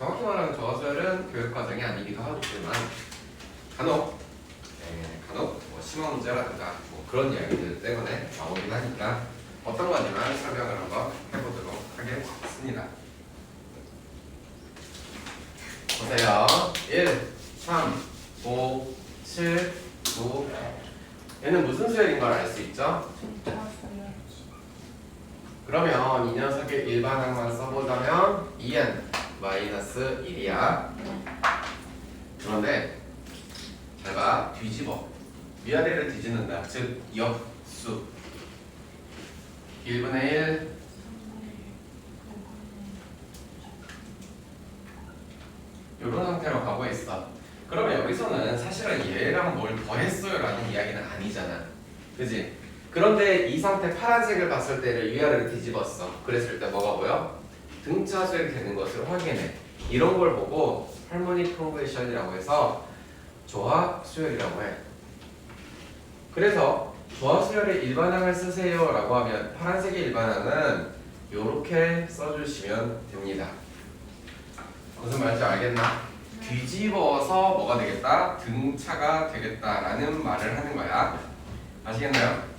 정확히 말하면 조화수열은 교육과정이 아니기도 하지만 간혹 뭐 심화 문제라든가 뭐 그런 이야기들 때문에 나오긴 하니까 어떤 거지만 설명을 한번 해보도록 하겠습니다. 보세요. 1, 3, 5, 7, 9 얘는 무슨 수열인 걸 알 수 있죠? 그러면 이 녀석의 일반항만 써보자면 2n-1이야. 그런데 잘 봐. 뒤집어. 위아래를 뒤집는다. 즉 역수 1분의 1 이런 상태로 가고 있어. 그러면 여기서는 사실은 얘랑 뭘 더했어요 라는 이야기는 아니잖아. 그지? 그런데 이 상태 파란색을 봤을 때를 위아래로 뒤집었어. 그랬을 때 뭐가 보여? 등차 수열이 되는 것을 확인해. 이런 걸 보고 할모닉 컨버전이라고 해서 조화 수열이라고 해. 그래서 조화 수열의 일반항을 쓰세요 라고 하면 파란색의 일반항은 이렇게 써주시면 됩니다. 무슨 말인지 알겠나? 뒤집어서 뭐가 되겠다? 등차가 되겠다라는 말을 하는 거야. 아시겠나요?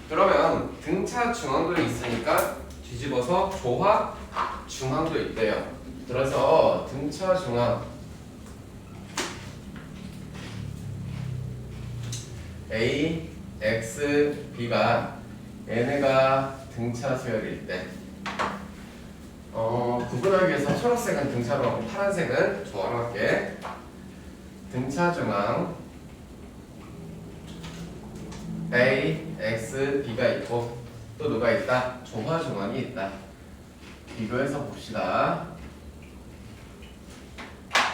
그러면 등차 중앙도 있으니까 뒤집어서 조화 중앙도 있대요. 그래서 등차 중앙 A, X, B가 얘네가 등차 수열일 때 구분하기 위해서 초록색은 등차로 하고 파란색은 조화로 할게. 등차 중앙 A, X, B가 있고 또 누가 있다? 조화 중앙이 있다. 비교해서 봅시다.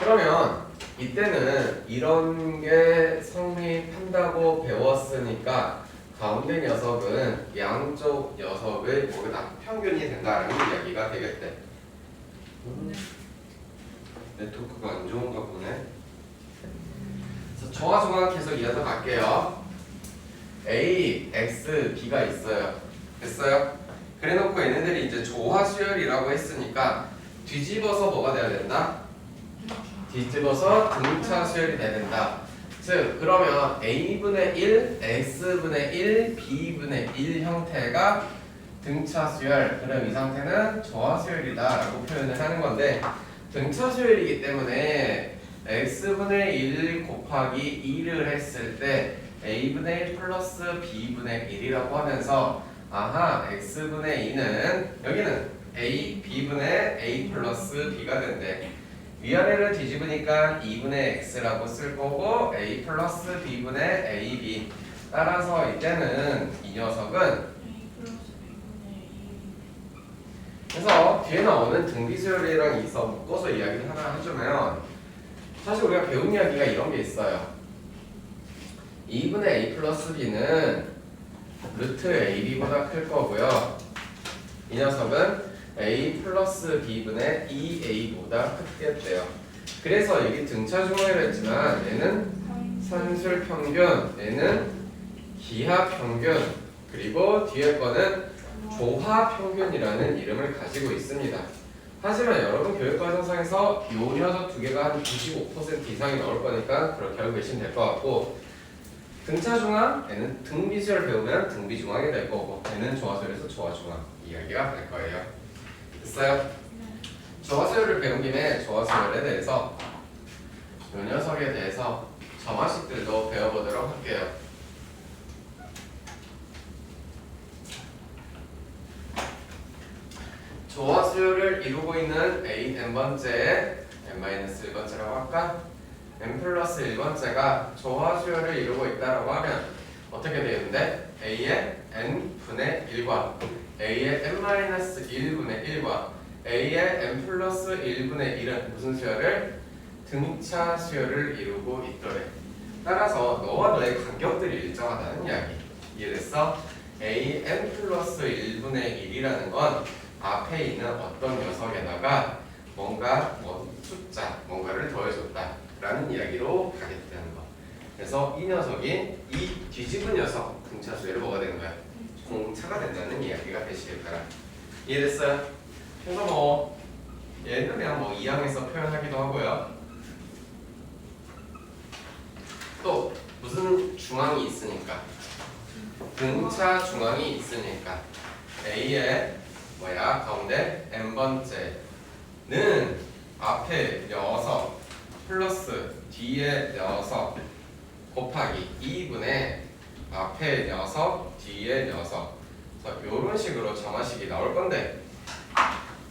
그러면 이때는 이런 게 성립한다고 배웠으니까 가운데 녀석은 양쪽 녀석의 모두 평균이 된다는 이야기가 되겠대. 네트워크가 안 좋은가 보네. 그래서 조화 중앙 계속 이어서 갈게요. A, X, B가 있어요. 됐어요? 그래놓고 얘네들이 이제 조화 수열이라고 했으니까 뒤집어서 뭐가 돼야 된다? 뒤집어서 등차 수열이 돼야 된다. 즉 그러면 A분의 1, X분의 1, B분의 1 형태가 등차 수열. 그럼 이 상태는 조화 수열이다 라고 표현을 하는 건데 등차 수열이기 때문에 X분의 1 곱하기 2를 했을 때 A분의 1 플러스 B분의 1이라고 하면서 아하 X분의 2는 여기는 A, B분의 A 플러스 B가 된대. 위아래를 뒤집으니까 2분의 X라고 쓸 거고 A 플러스 B분의 AB. 따라서 이때는 이 녀석은 그래서 뒤에 나오는 등비수열이랑 있어 묶어서 이야기를 하나 해주면 사실 우리가 배운 이야기가 이런 게 있어요. 2분의 A 플러스 B는 루트 AB보다 클 거고요. 이 녀석은 A 플러스 B분의 2A보다 크겠대요. 그래서 여기 등차 중앙이라 했지만 얘는 산술 평균, 얘는 기하 평균, 그리고 뒤에 거는 조화 평균이라는 이름을 가지고 있습니다. 하지만 여러분 교육과정상에서 요 녀석 두 개가 한 95% 이상이 나올 거니까 그렇게 알고 계시면 될 것 같고 등차 중앙, 얘는 등비수열 배우면 등비중앙이 될 거고 얘는 조화수열에서 조화중앙 이야기가 될 거예요. 됐어요? 조화수열을 배운 김에 조화수열에 대해서 이 녀석에 대해서 점화식들도 배워보도록 할게요. 조화수열을 이루고 있는 A n번째 n-1번째라고 할까? n 플러스 1번째가 조화수열을 이루고 있다라고 하면 어떻게 되는데 A의 n분의 1과 A의 n-1분의 1과 A의 n 플러스 1분의 1은 무슨 수열을? 등차 수열을 이루고 있더래. 따라서 너와 너의 간격들이 일정하다는 이야기. 이해됐어? A n 플러스 1분의 1이라는 건 앞에 있는 어떤 녀석에다가 뭔가 숫자, 뭔가를 더해줬다 라는 이야기로 가겠다는 거. 그래서 이 녀석이 이 뒤집은 녀석 등차 수열이 뭐가 되는 거야? 공차가 된다는 이야기가 되시길 바랍니다. 이해됐어요? 그래서 얘는 그냥 뭐 이항에서 표현하기도 하고요. 또 무슨 중앙이 있으니까 등차 중앙이 있으니까 A의 뭐야 가운데 n번째는 앞에 녀석 플러스 뒤에 녀석 곱하기 2분의 앞에 녀석 뒤에 녀석. 요런 식으로 정화식이 나올 건데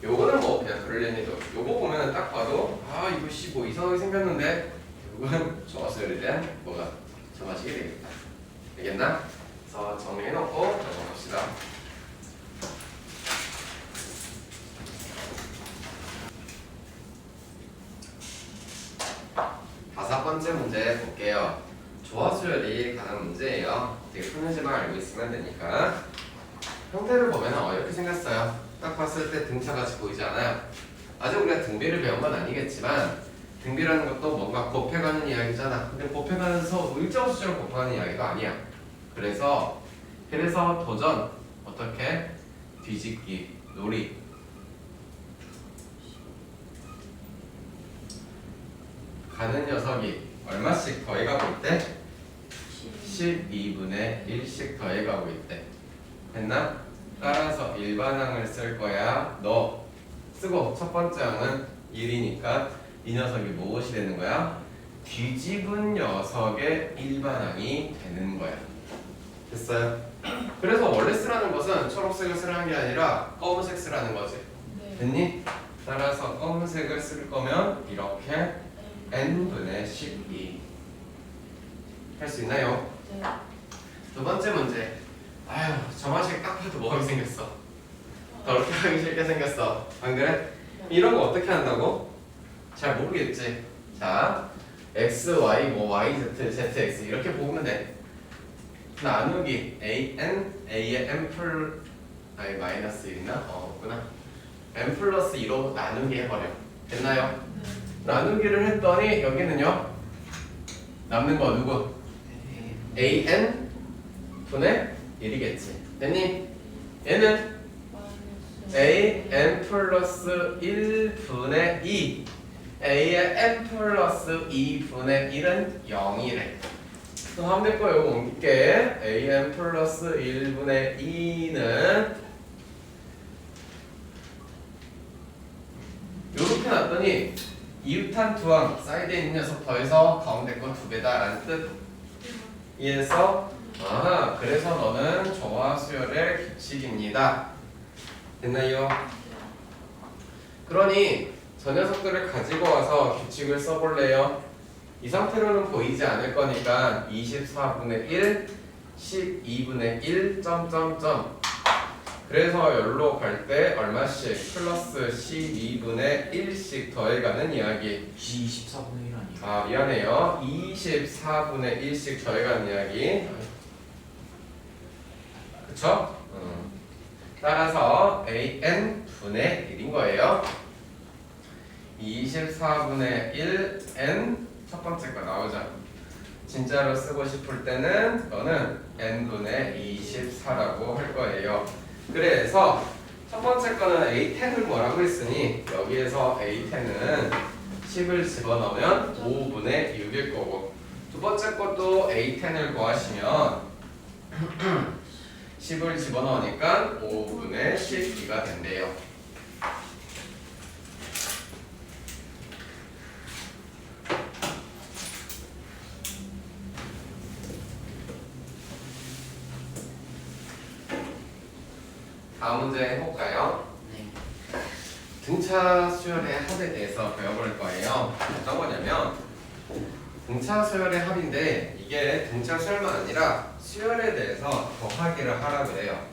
요거는 뭐 그냥 그럴 리도. 요거 보면은 딱 봐도 아 이거 뭐 이상하게 생겼는데 요건 정화수열에 대한 뭐가 정화식이 되겠다. 되겠나? 그래서 정리해놓고 넘어갑시다. 5번째 문제 볼게요. 조화수열이 가는 문제예요. 되게 푸는지만 알고 있으면 되니까. 형태를 보면 이렇게 생겼어요. 딱 봤을 때 등차 같이 보이지 않아요? 아직 우리가 등비를 배운 건 아니겠지만 등비라는 것도 뭔가 곱해가는 이야기잖아. 근데 곱해가면서 일정 수준을 곱하는 이야기가 아니야. 그래서 도전 어떻게 뒤집기 놀이 가는 녀석이 얼마씩 더해가고 있대? 12분의 1씩 더해가고 있대. 됐나? 따라서 일반항을 쓸 거야. 너 쓰고 첫 번째 항은 1이니까 이 녀석이 무엇이 되는 거야? 뒤집은 녀석의 일반항이 되는 거야. 됐어요? 그래서 원래 쓰라는 것은 초록색을 쓰라는 게 아니라 검은색 쓰라는 거지. 됐니? 따라서 검은색을 쓸 거면 이렇게 n분의 12 할 수 있나요? 네. 두 번째 문제. 아휴 정화식 딱 봐도 뭐하게 생겼어. 더럽게 하기 싫게 생겼어. 안 그래? 이런 거 어떻게 한다고? 잘 모르겠지. 자 x, y, 뭐 y, z, z, x 이렇게 보면 돼. 나누기 an, a의 n 플 아니 마이너스 1이나? 없구나. n 플러스 2로 나누기 해버려. 됐나요? 나누기를 했더니 여기는요 남는 거 누구? an 분의 1이겠지. 됐니? 얘는 an 플러스 1분의 2 a의 n 플러스 2분의 1은 0이래. 그럼 하면 될 거예요. 옮길게. an 플러스 1분의 2는 요렇게 놨더니 이웃한 두항 사이드에 있는 녀석 더해서 가운데 거 2배다 라는 뜻. 이해했어? 그래서 너는 조화수열의 규칙입니다. 됐나요? 그러니 저 녀석들을 가지고 와서 규칙을 써볼래요? 이 상태로는 보이지 않을 거니까 24분의 1, 12분의 1, 점점점. 그래서 여기로 갈 때 얼마씩 플러스 12분의 1씩 더해가는 이야기. 24분의 1 아니에요? 아 미안해요. 24분의 1씩 더해가는 이야기. 그쵸? 따라서 an 분의 1인 거예요. 24분의 1 n 첫 번째 거 나오죠. 진짜로 쓰고 싶을 때는 너는 n분의 24라고 할 거예요. 그래서 첫 번째 거는 A10을 뭐라고 했으니 여기에서 A10은 10을 집어넣으면 5분의 6일 거고, 두 번째 것도 A10을 구하시면 10을 집어넣으니까 5분의 12가 된대요. 다음 문제 해볼까요? 네. 등차 수열의 합에 대해서 배워볼 거예요. 어떤 거냐면 등차 수열의 합인데 이게 등차 수열만 아니라 수열에 대해서 더하기를 하라 그래요.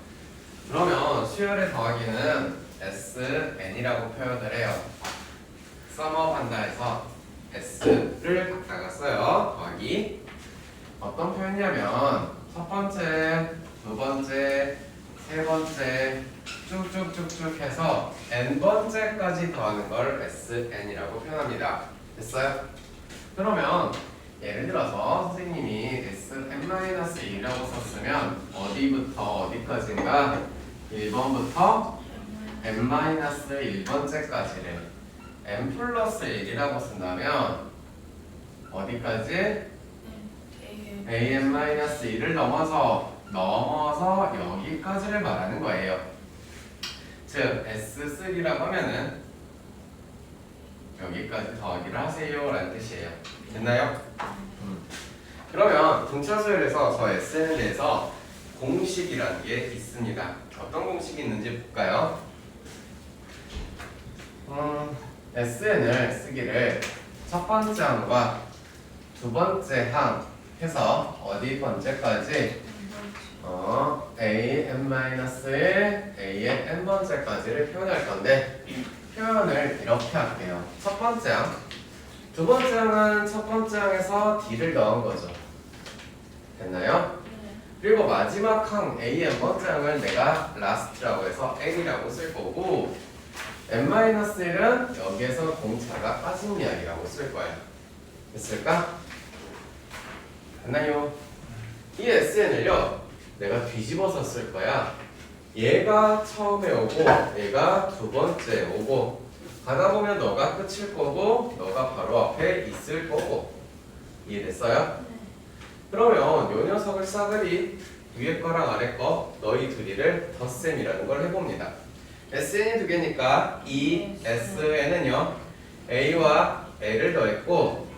그러면 수열의 더하기는 SN이라고 표현을 해요. 썸업 한다 해서 S를 갖다가 써요. 더하기. 어떤 표현이냐면 첫 번째, 두 번째, 세 번째 쭉쭉쭉쭉 해서 n번째까지 더하는 걸 SN이라고 표현합니다. 됐어요? 그러면 예를 들어서 선생님이 SN-1이라고 썼으면 어디부터 어디까지인가? 1번부터 n-1번째까지를 n 플러스 1이라고 쓴다면 어디까지? an-1을 넘어서 여기까지를 말하는 거예요. 즉 S3라고 하면은 여기까지 더하기를 하세요 라는 뜻이에요. 됐나요? 그러면 등차 수열에서 저 SN에 대해서 공식이라는 게 있습니다. 어떤 공식이 있는지 볼까요? SN을 쓰기를 첫 번째 항과 두 번째 항 해서 어디 번째까지 an-1, a의 n번째까지를 표현할 건데 표현을 이렇게 할게요. 첫 번째 항, 두 번째 항은 첫 번째 항에서 d를 넣은 거죠. 됐나요? 그리고 마지막 항 a의 n번째 항을 내가 last라고 해서 n이라고 쓸 거고 n-1은 여기에서 공차가 빠진 이야기라고 쓸 거예요. 됐을까? 됐나요? 이 SN을요 내가 뒤집어서 쓸 거야. 얘가 처음에 오고 얘가 두 번째 오고 가다 보면 너가 끝일 거고 너가 바로 앞에 있을 거고. 이해됐어요? 그러면 요 녀석을 싸그리 위에 거랑 아래 거 너희 둘이를 덧셈이라는 걸 해봅니다. SN이 두 개니까 이 SN은요 A와 L을 더했고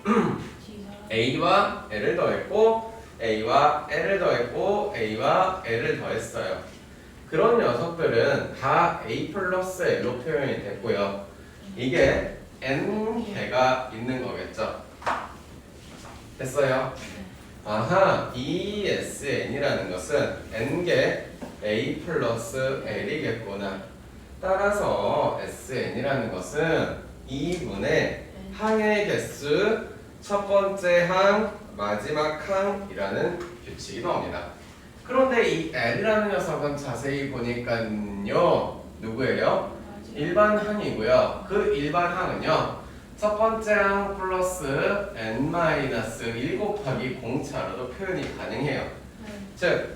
A와 L을 더했고 A와 L을 더했고 A와 L을 더했어요. 그런 녀석들은 다 A 플러스 L로 표현이 됐고요. 이게 N개가 있는 거겠죠. 됐어요? 아하, 이 SN이라는 것은 N개 A 플러스 L이겠구나. 따라서 SN이라는 것은 2분의 항의 개수 첫 번째 항, 마지막 항이라는 규칙이 나옵니다. 그런데 이 L이라는 녀석은 자세히 보니까요 누구예요? 일반 항이고요. 그 일반 항은요 첫 번째 항 플러스 n-1 곱하기 공차로도 표현이 가능해요. 즉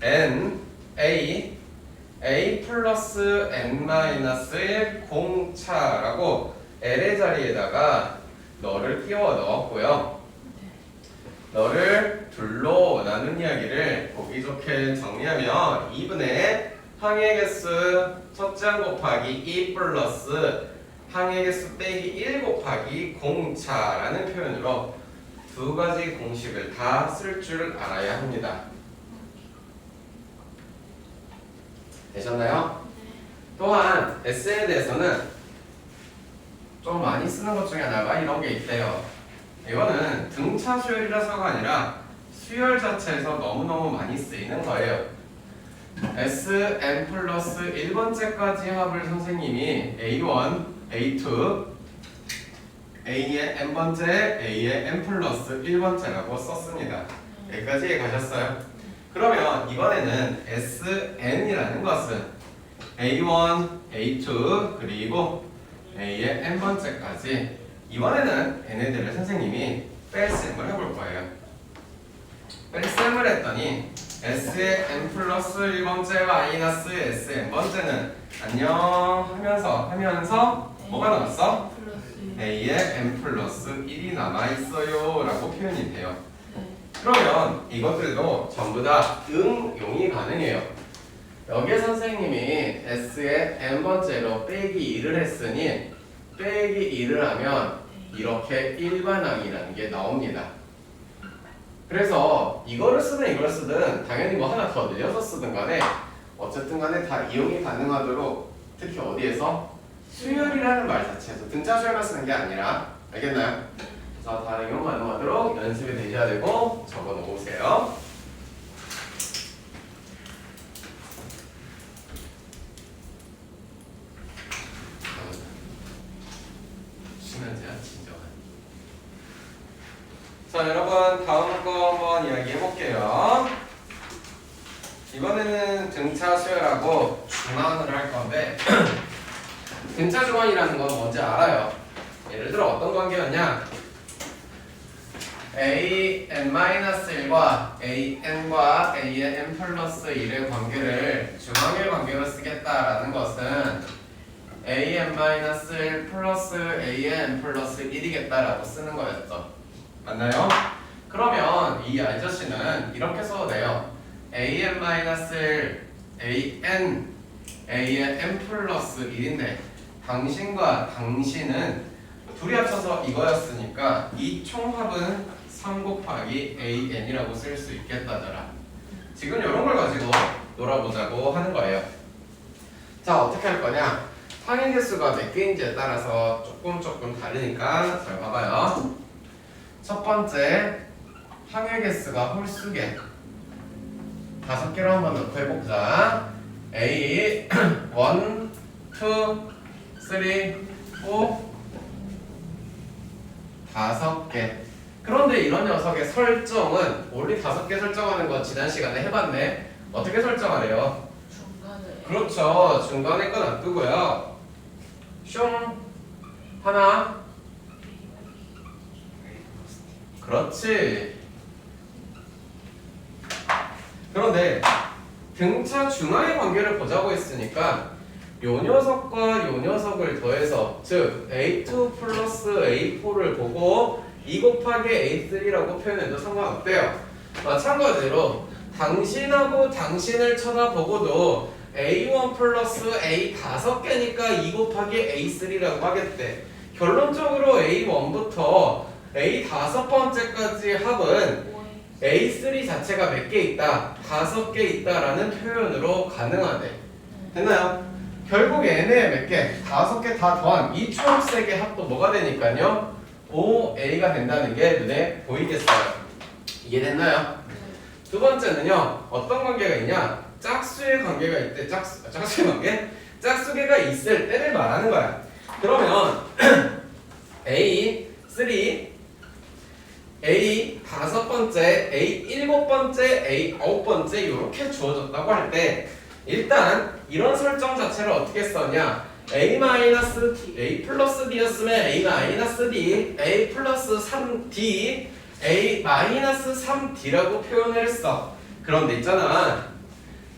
n, a 플러스 n-1 공차라고 L의 자리에다가 너를 끼워 넣었고요. 너를 둘로 나눈 이야기를 보기 좋게 정리하면 2분의 항의 개수 첫째 항 곱하기 2 플러스 항의 개수 빼기 1 곱하기 공차라는 표현으로 두 가지 공식을 다 쓸 줄 알아야 합니다. 되셨나요? 또한 SN에 대해서는 좀 많이 쓰는 것 중에 하나가 이런 게 있대요. 이거는 등차 수열이라서가 아니라 수열 자체에서 너무너무 많이 쓰이는 거예요. SN 플러스 1번째까지 합을 선생님이 A1, A2, A의 n번째, A의 n 플러스 1번째라고 썼습니다. 여기까지 가셨어요? 그러면 이번에는 SN이라는 것은 A1, A2, 그리고 A의 n번째까지 이번에는 얘네들을 선생님이 뺄셈을 해볼 거예요. 뺄셈을 했더니 S의 n 플러스 1번째 마이너스 S의 n번째는 안녕 하면서 뭐가 남았어? A의 n 플러스 1이 남아있어요 라고 표현이 돼요. 그러면 이것들도 전부 다 응용이 가능해요. 여기에 선생님이 S의 n번째로 빼기 2를 했으니 빼기 2를 하면 이렇게 일반항이라는 게 나옵니다. 그래서 이거를 쓰든 이걸 쓰든 당연히 뭐 하나 더 늘려서 쓰든 간에 어쨌든 간에 다 이용이 가능하도록 특히 어디에서? 수열이라는 말 자체에서 등차 수열만 쓰는 게 아니라 알겠나요? 자, 다 이용 가능하도록 연습이 되셔야 되고 적어 놓으세요. 수면제야 진정한. 자, 여러분 다음 거 한번 이야기해 볼게요. 이번에는 등차 수열하고 중앙을 할 건데 등차 중앙이라는 건 뭔지 알아요. 예를 들어 어떤 관계였냐? an-1과 an과 a의 n 플러스 1의 관계를 중앙의 관계로 쓰겠다라는 것은 an-1 플러스 an 플러스 1이겠다라고 쓰는 거였죠. 맞나요? 그러면 이 아저씨는 이렇게 써도 돼요. an-1 an 플러스 1인데 당신과 당신은 둘이 합쳐서 이거였으니까 이 총합은 3 곱하기 an이라고 쓸 수 있겠다더라. 지금 이런 걸 가지고 놀아보자고 하는 거예요. 자, 어떻게 할 거냐? 상위 개수가 몇 개인지에 따라서 조금 다르니까 잘 봐봐요. 첫 번째 항해 개수가 홀수개 5개로 한번 넣고 해보자. A 1, 2, 3, 4 5개. 그런데 이런 녀석의 설정은 우리 5개 설정하는 거 지난 시간에 해봤네. 어떻게 설정하래요? 중간에. 그렇죠. 중간에 건 안 뜨고요. 슝 하나. 그렇지. 그런데 등차 중하의 관계를 보자고 했으니까 요 녀석과 요 녀석을 더해서 즉 A2 플러스 A4를 보고 2 곱하기 A3라고 표현해도 상관없대요. 마찬가지로 당신하고 당신을 쳐다보고도 A1 플러스 A 5개니까 2 곱하기 A3라고 하겠대. 결론적으로 A1부터 A 5번째까지 합은 A3 자체가 몇 개 있다? 5개 있다라는 표현으로 가능하대. 됐나요? 결국 n에 몇 개? 5개 다 더한 이 초록색의 합도 뭐가 되니까요? 5a가 된다는 게 눈에 보이겠어요. 이해됐나요? 두 번째는요. 어떤 관계가 있냐? 짝수의 관계가 있대. 짝수의 관계? 짝수계가 있을 때를 말하는 거야. 그러면 A 3 A 5번째, A 7번째, A 9번째 이렇게 주어졌다고 할 때 일단 이런 설정 자체를 어떻게 썼냐? A 플러스 D였으면 A 마이너스 D, A 플러스 3D, A 마이너스 3D라고 표현을 했어. 그런데 있잖아.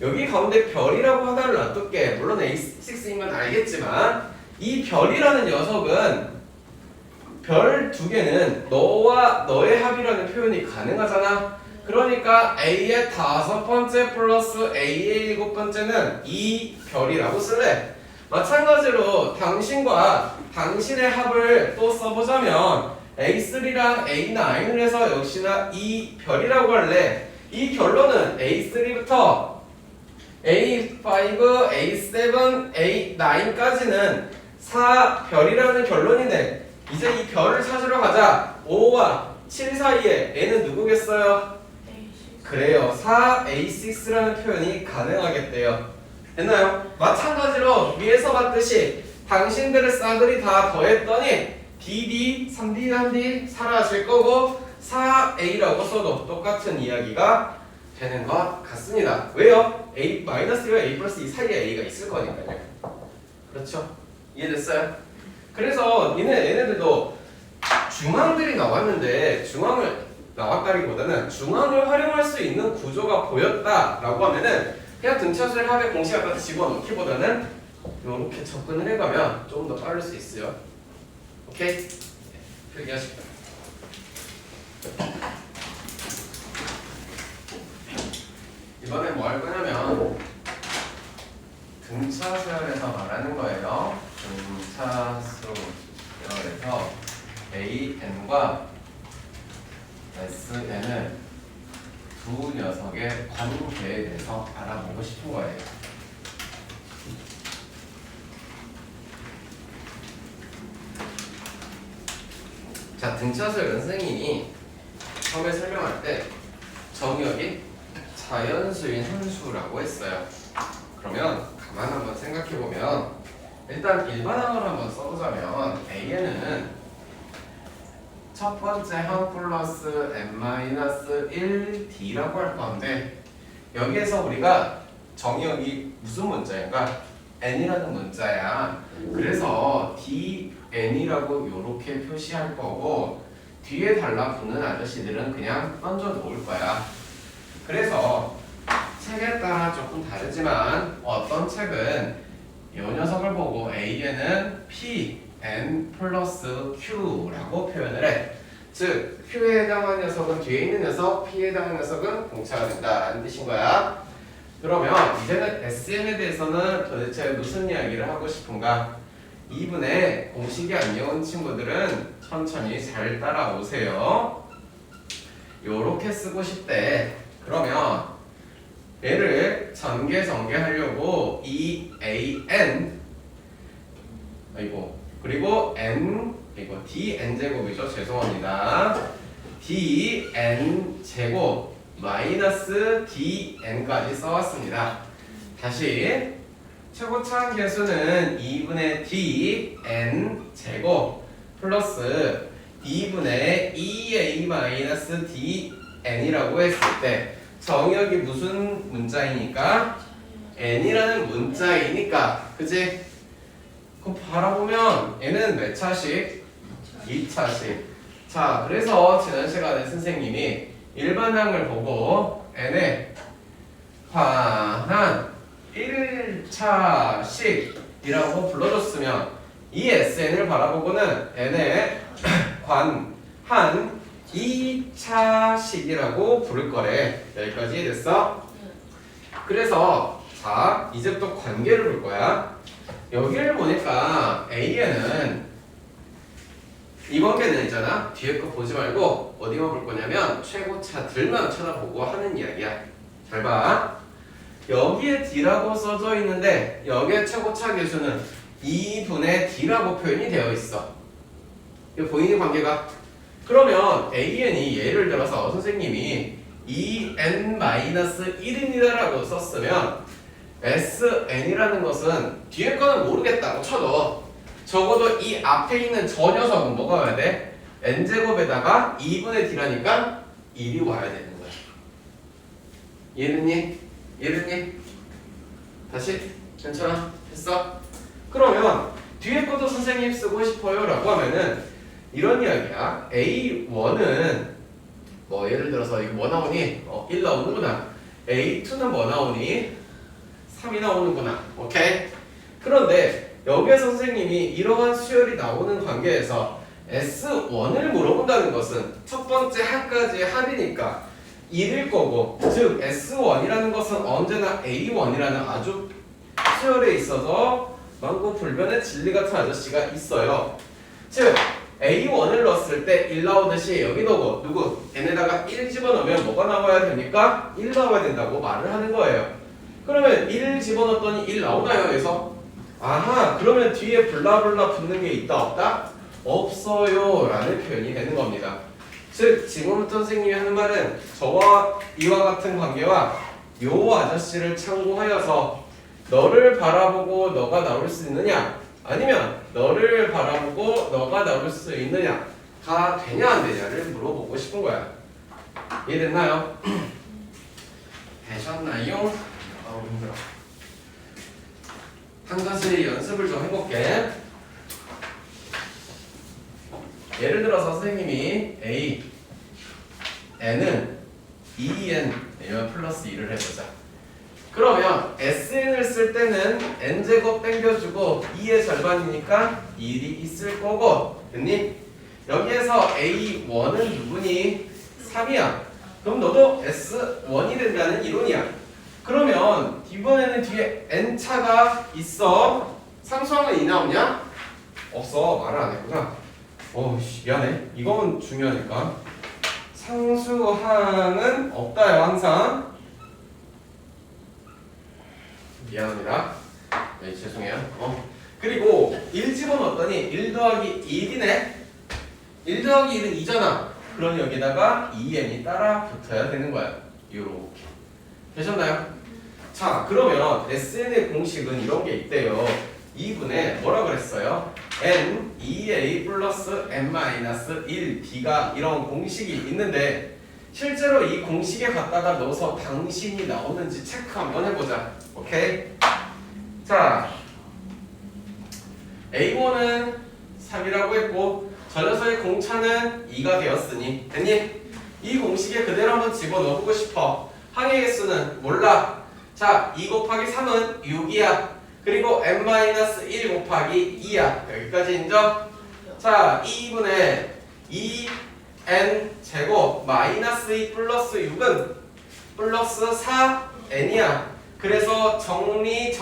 여기 가운데 별이라고 하나를 놔둘게. 물론 A6인 건 알겠지만 이 별이라는 녀석은 별 2개는 너와 너의 합이라는 표현이 가능하잖아. 그러니까 A의 5번째 플러스 A의 7번째는 이 별이라고 쓸래. 마찬가지로 당신과 당신의 합을 또 써보자면 A3랑 A9을 해서 역시나 이 별이라고 할래. 이 결론은 A3부터 A5, A7, A9까지는 4별이라는 결론이네. 이제 이 별을 찾으러 가자. 5와 7 사이에 N은 누구겠어요? 그래요. 4A6라는 표현이 가능하겠대요. 됐나요? 마찬가지로 위에서 봤듯이 당신들의 싹을 다 더했더니 DD, 3D, 3D 사라질 거고 4A라고 써도 똑같은 이야기가 되는 것 같습니다. 왜요? A-1과 A 플러스 2 사이에 A가 있을 거니까요. 그렇죠? 이해됐어요? 그래서 얘네들도 중앙들이 나왔는데 중앙을 나왔다기보다는 중앙을 활용할 수 있는 구조가 보였다라고 하면은 그냥 등차수의 합의 공식 갖다 집어넣기보다는 이렇게 접근을 해가면 좀 더 빠를 수 있어요. 오케이? 필기하실게요. 이번엔 뭐 할 거냐면 등차수열에서 말하는 거예요. 등차수열에서 AN과 SN을 두 녀석의 관계에 대해서 알아보고 싶은 거예요. 자, 등차수열 선생님이 처음에 설명할 때 정의역이 자연수인 한 수라고 했어요. 그러면 가만 한번 생각해보면 일단 일반항으로 한번 써보자면 AN은 첫 번째 항 플러스 n-1d라고 할 건데 여기에서 우리가 정의역이 무슨 문자인가? n이라는 문자야. 그래서 dn이라고 이렇게 표시할 거고 뒤에 달라붙는 아저씨들은 그냥 던져 놓을 거야. 그래서 책에 따라 조금 다르지만 어떤 책은 이 녀석을 보고 A에는 Pn 플러스 Q라고 표현을 해. 즉 Q에 해당하는 녀석은 뒤에 있는 녀석, P에 해당하는 녀석은 공차가 된다라는 뜻인 거야. 그러면 이제는 SN에 대해서는 도대체 무슨 이야기를 하고 싶은가? 2분의 공식이 안 외운 친구들은 천천히 잘 따라오세요. 요렇게 쓰고 싶대. 그러면 얘를 전개하려고 EAN 그리고 N 이거 DN 제곱이죠. 죄송합니다. DN 제곱 마이너스 DN까지 써왔습니다. 다시 최고차항 계수는 2분의 DN 제곱 플러스 2분의 EA 마이너스 DN이라고 했을 때 정역이 무슨 문자이니까? N이라는 문자이니까 그치? 그럼 바라보면 N은 몇 차식? 2차식. 자, 그래서 지난 시간에 선생님이 일반항을 보고 N에 관한 1차식이라고 불러줬으면 이 SN을 바라보고는 N에 관한 2차식이라고 부를 거래. 여기까지 됐어? 그래서 자, 이제부터 관계를 볼 거야. 여기를 보니까 A에는 이 관계는 있잖아. 뒤에 거 보지 말고 어디만 볼 거냐면 최고차들만 쳐다보고 하는 이야기야. 잘 봐. 여기에 D라고 써져 있는데 여기에 최고차 계수는 2분의 D라고 표현이 되어 있어. 이거 보이는 관계가? 그러면 AN이 예를 들어서 선생님이 2n-1입니다라고 썼으면 SN이라는 것은 뒤에 거는 모르겠다고 쳐도 적어도 이 앞에 있는 저 녀석은 뭐가 와야 돼? n제곱에다가 2분의 D라니까 1이 와야 되는 거야. 이해됐니? 이해됐니? 다시? 괜찮아? 됐어? 그러면 뒤에 것도 선생님 쓰고 싶어요 라고 하면은 이런 이야기야. A1은 뭐 예를 들어서 이거 뭐 나오니? 1 나오는구나. A2는 뭐 나오니? 3이 나오는구나. 오케이? 그런데 여기에서 선생님이 이러한 수열이 나오는 관계에서 S1을 물어본다는 것은 첫 번째 한까지 합이니까 1일 거고, 즉 S1이라는 것은 언제나 A1이라는 아주 수열에 있어서 만고불변의 진리 같은 아저씨가 있어요. 즉 A1을 넣었을 때 1 나오듯이 여기도 누구? n에다가 1 집어넣으면 뭐가 나와야 됩니까? 1 나와야 된다고 말을 하는 거예요. 그러면 1 집어넣었더니 1 나오나요? 여기서? 아하, 그러면 뒤에 블라블라 붙는 게 있다 없다? 없어요 라는 표현이 되는 겁니다. 즉 지금부터 선생님이 하는 말은 저와 이와 같은 관계와 요 아저씨를 참고하여서 너를 바라보고 너가 나올 수 있느냐, 아니면 너를 바라보고 너가 나올 수 있느냐가 되냐 안 되냐를 물어보고 싶은 거야. 이해됐나요? 되셨나요? 힘들어. 한 가지 연습을 좀 해볼게. 예를 들어서 선생님이 A, N은 2N 플러스 2를 해보자. 그러면 SN을 쓸 때는 N제곱 땡겨주고 2의 절반이니까 1이 있을 거고, 됐니? 여기에서 A1은 누구니? 3이야. 그럼 너도 S1이 된다는 이론이야. 그러면 이번에는 뒤에 N차가 있어. 상수항은 2 나오냐? 없어. 말을 안 했구나. 미안해. 이건 중요하니까. 상수항은 없다요. 항상. 미안합니다. 네, 죄송해요. 그리고 1 집어넣었더니 1 더하기 1이네. 1 더하기 1은 2잖아. 그럼 여기다가 2n이 따라 붙어야 되는 거야. 요렇게. 되셨나요? 자, 그러면 SN의 공식은 이런 게 있대요. 2분의 뭐라 그랬어요? n 2a 플러스 n-1d가 이런 공식이 있는데 실제로 이 공식에 갖다가 넣어서 당신이 나오는지 체크 한번 해보자. 오케이? 자, A1은 3이라고 했고 저 녀석의 공차는 2가 되었으니 됐니? 이 공식에 그대로 한번 집어넣어보고 싶어. 항의 개수는 몰라. 자, 2 곱하기 3은 6이야. 그리고 n-1 곱하기 2야. 여기까지 인정? 자, 2분의 2n 제곱 마이너스 2 플러스 6은 플러스 4n이야. 그래서 정리.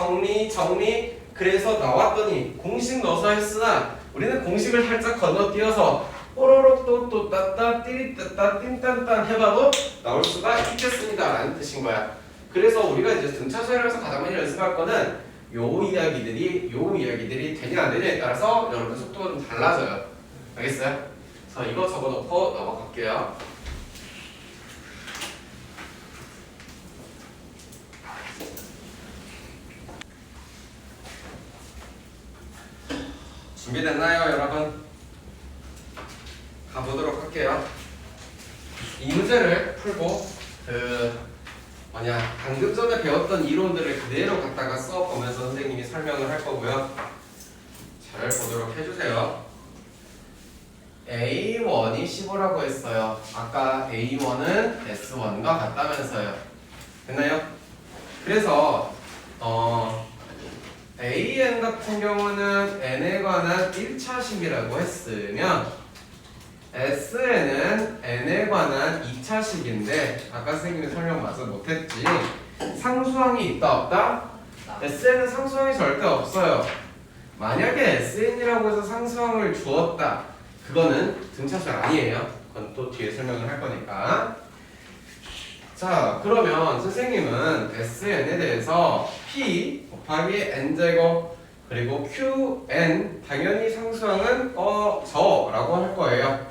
그래서 나왔더니 공식 넣어서 했으나 우리는 공식을 살짝 건너뛰어서 뽀로록 또또 따따 띠리따따 띵딴딴 해봐도 나올 수가 있겠습니다 라는 뜻인 거야. 그래서 우리가 이제 등차수열에서 가장 많이 연습할 거는 요 이야기들이 되냐 안 되냐에 따라서 여러분 속도가 좀 달라져요. 알겠어요? 자, 이거 적어놓고 넘어갈게요. 준비됐나요, 여러분? 가보도록 할게요. 이 문제를 풀고 방금 전에 배웠던 이론들을 그대로 갖다가 써보면서 선생님이 설명을 할 거고요. 잘 보도록 해주세요. A1이 15라고 했어요. 아까 A1은 S1과 같다면서요. 됐나요? 그래서 AN 같은 경우는 N에 관한 1차식이라고 했으면 SN은 N에 관한 2차식인데 아까 선생님이 설명 맞아 못했지. 상수항이 있다 없다? SN은 상수항이 절대 없어요. 만약에 SN이라고 해서 상수항을 주었다, 그거는 등차수열 아니에요. 그건 또 뒤에 설명을 할 거니까. 자, 그러면 선생님은 SN에 대해서 P 곱하기 N제곱 그리고 QN 당연히 상수항은 저라고 할 거예요.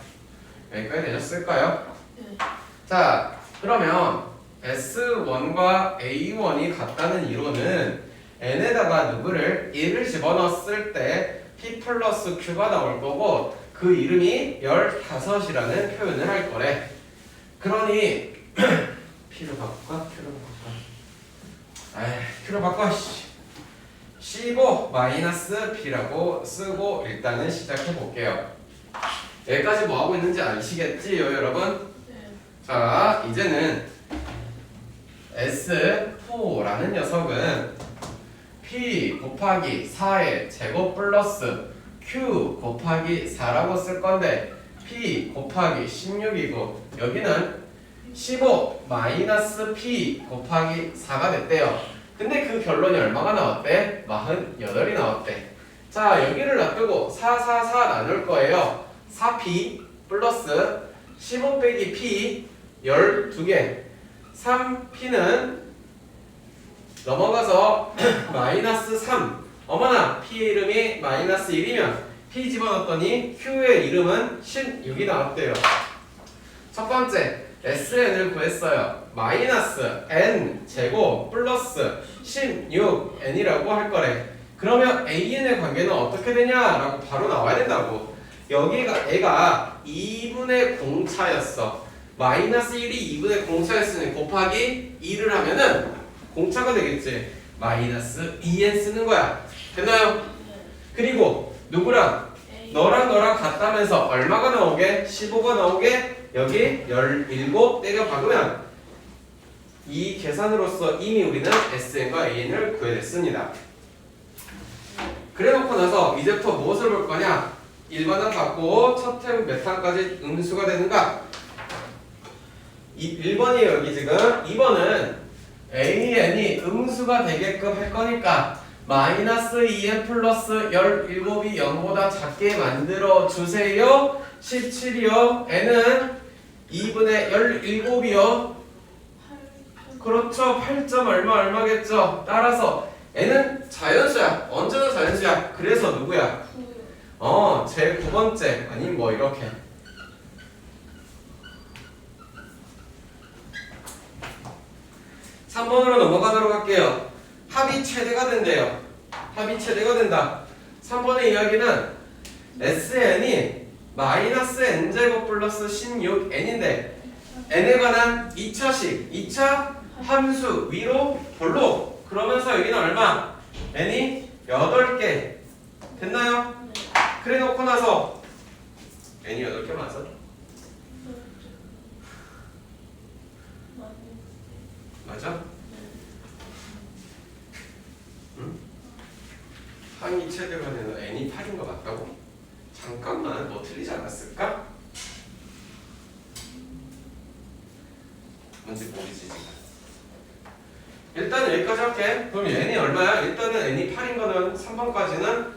여기까지 되셨을까요? 네. 자, 그러면 S1과 A1이 같다는 이론은 N에다가 누구를 1을 집어넣었을 때 P 플러스 Q가 나올 거고 그 이름이 15이라는 표현을 할 거래. 그러니 P로 바꿀까? Q로 바꿔. 15 마이너스 P라고 쓰고 일단은 시작해 볼게요. 여기까지 뭐 하고 있는지 아시겠지요, 여러분? 네. 자, 이제는 S4라는 녀석은 P 곱하기 4의 제곱 플러스 Q 곱하기 4라고 쓸 건데 P 곱하기 16이고 여기는 15 마이너스 P 곱하기 4가 됐대요. 근데 그 결론이 얼마가 나왔대? 48이 나왔대. 자, 여기를 놔두고 4 나눌 거예요. 4P 플러스 15 빼기 P 12개 3P는 넘어가서 마이너스 3. 어머나, P 이름이 마이너스 1이면 P 집어넣었더니 Q의 이름은 16이 나왔대요. 첫 번째 SN을 구했어요. 마이너스 N 제곱 플러스 16N이라고 할 거래. 그러면 AN의 관계는 어떻게 되냐라고 바로 나와야 된다고. 여기가 애가 2분의 공차였어. 마이너스 1이 2분의 공차였으니 곱하기 2를 하면은 공차가 되겠지. 마이너스 2n 쓰는 거야. 됐나요? 그리고 누구랑? 너랑 같다면서 얼마가 나오게? 15가 나오게? 여기 17 때려 박으면 이 계산으로서 이미 우리는 SN과 AN을 구해냈습니다. 그래놓고 나서 이제부터 무엇을 볼 거냐? 1번은 갖고 첫 템 몇 항까지 음수가 되는가? 1번이 여기 지금 2번은 AN이 음수가 되게끔 할 거니까 마이너스 2n 플러스 17이 0보다 작게 만들어 주세요. 17이요. n은 2분의 17이요. 그렇죠. 8점 얼마겠죠. 따라서 n은 자연수야. 언제나 자연수야. 그래서 누구야? 제 9번째 아니 뭐 이렇게 3번으로 넘어가도록 할게요. 합이 최대가 된대요. 합이 최대가 된다. 3번의 이야기는 SN이 마이너스 n제곱 플러스 16n인데 n에 관한 2차식 2차 함수 위로 볼록 그러면서 여기는 얼마? n이 8개 됐나요? 그래 놓고 나서 n이 8개 맞아? 맞아? 응? 최대반에는 n이 8인 거 맞다고? 잠깐만, 뭐 틀리지 않았을까? 뭔지 모르지 지금. 일단 여기까지 할게. 그럼 n이 얼마야? 일단은 n이 8인 거는 3번까지는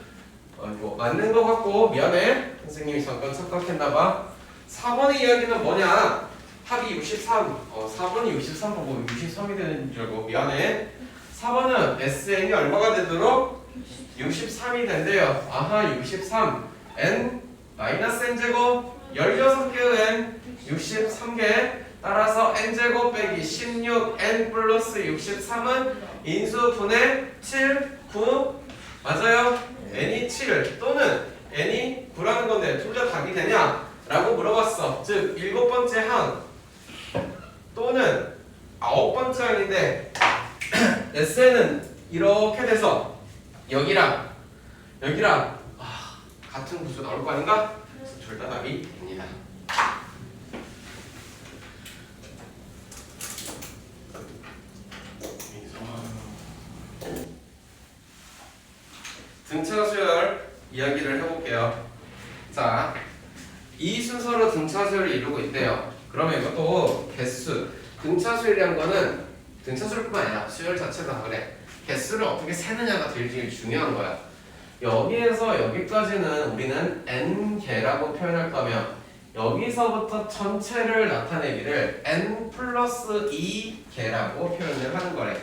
뭐 맞는 거 같고, 미안해 선생님이 잠깐 착각했나봐. 4번의 이야기는 뭐냐? 합이 63. 4번이 63 보고 63이 되는 줄 알고 미안해. 4번은 SN이 얼마가 되도록? 63이 된대요. 아하, 63 n 마이너스 n제곱 16개의 n 63개 따라서 n제곱 빼기 16n 플러스 63은 인수분해 7, 9 맞아요? n이 7 또는 n이 9라는 건데 둘 다 답이 되냐? 라고 물어봤어. 즉 7번째 항 또는 9번째 항인데 SN은 이렇게 돼서 여기랑 같은 구수 나올 거 아닌가? 그래서 둘 다 답이 됩니다. 등차 수열 이야기를 해볼게요. 자, 이 순서로 등차 수열을 이루고 있대요. 그러면 이것도 개수, 등차 수열이란 거는 등차 수열뿐만 아니라 수열 자체가 그래. 개수를 어떻게 세느냐가 제일 중요한 거야. 여기에서 여기까지는 우리는 n개라고 표현할 거면 여기서부터 전체를 나타내기를 n 플러스 2개라고 표현을 하는 거래.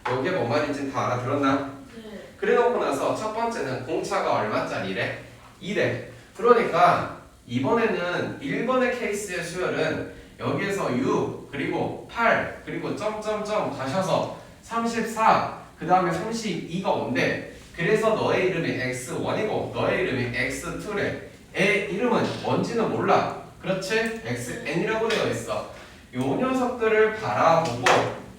여기에 뭔 말인지 다 알아들었나? 네. 그래 놓고 나서 첫 번째는 공차가 얼마짜리래? 2래. 그러니까 이번에는 1번의 케이스의 수열은 여기에서 6 그리고 8 그리고 점점점 가셔서 34 그 다음에 32가 온대. 그래서 너의 이름이 x1이고 너의 이름이 x2래. 애 이름은 뭔지는 몰라. 그렇지? xn이라고 되어 있어. 요 녀석들을 바라보고